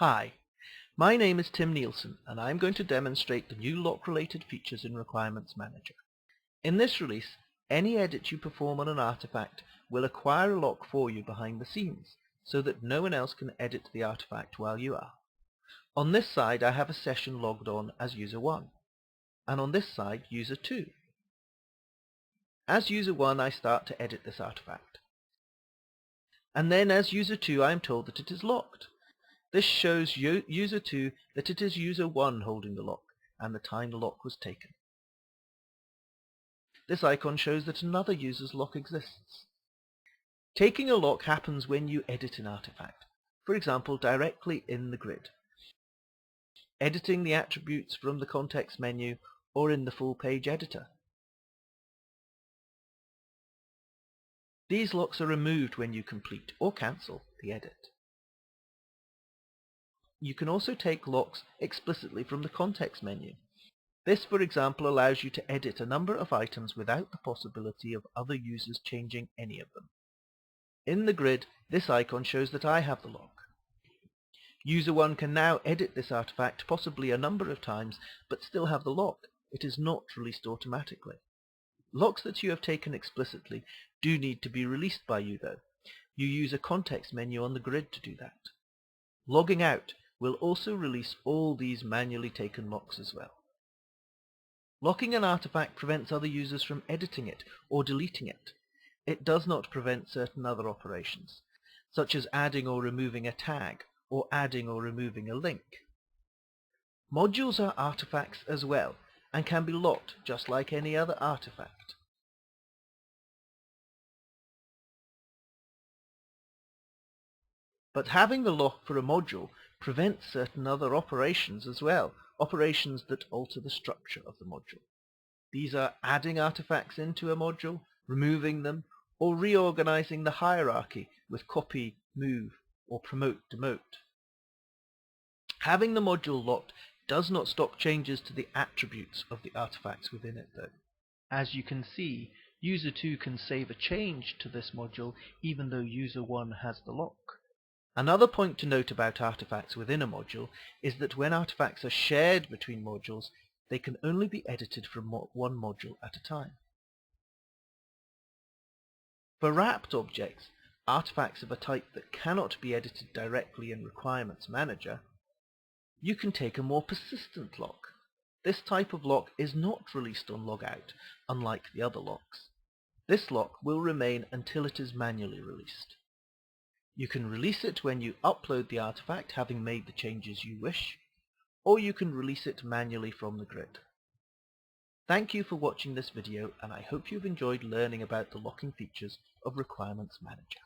Hi, my name is Tim Nielsen and I'm going to demonstrate the new lock-related features in Requirements Manager. In this release, any edit you perform on an artifact will acquire a lock for you behind the scenes, so that no one else can edit the artifact while you are. On this side I have a session logged on as user 1, and on this side user 2. As user 1 I start to edit this artifact, and then as user 2 I am told that it is locked. This shows user 2 that it is user 1 holding the lock and the time the lock was taken. This icon shows that another user's lock exists. Taking a lock happens when you edit an artifact, for example directly in the grid, editing the attributes from the context menu or in the full page editor. These locks are removed when you complete or cancel the edit. You can also take locks explicitly from the context menu. This, for example, allows you to edit a number of items without the possibility of other users changing any of them. In the grid, this icon shows that I have the lock. User 1 can now edit this artifact possibly a number of times, but still have the lock. It is not released automatically. Locks that you have taken explicitly do need to be released by you though. You use a context menu on the grid to do that. Logging out will also release all these manually taken locks as well. Locking an artifact prevents other users from editing it or deleting it. It does not prevent certain other operations, such as adding or removing a tag, or adding or removing a link. Modules are artifacts as well, and can be locked just like any other artifact. But having the lock for a module prevents certain other operations as well, operations that alter the structure of the module. These are adding artifacts into a module, removing them, or reorganizing the hierarchy with copy, move, or promote, demote. Having the module locked does not stop changes to the attributes of the artifacts within it though. As you can see, user 2 can save a change to this module even though user 1 has the lock. Another point to note about artifacts within a module is that when artifacts are shared between modules, they can only be edited from one module at a time. For wrapped objects, artifacts of a type that cannot be edited directly in Requirements Manager, you can take a more persistent lock. This type of lock is not released on logout, unlike the other locks. This lock will remain until it is manually released. You can release it when you upload the artifact, having made the changes you wish, or you can release it manually from the grid. Thank you for watching this video, and I hope you've enjoyed learning about the locking features of Requirements Manager.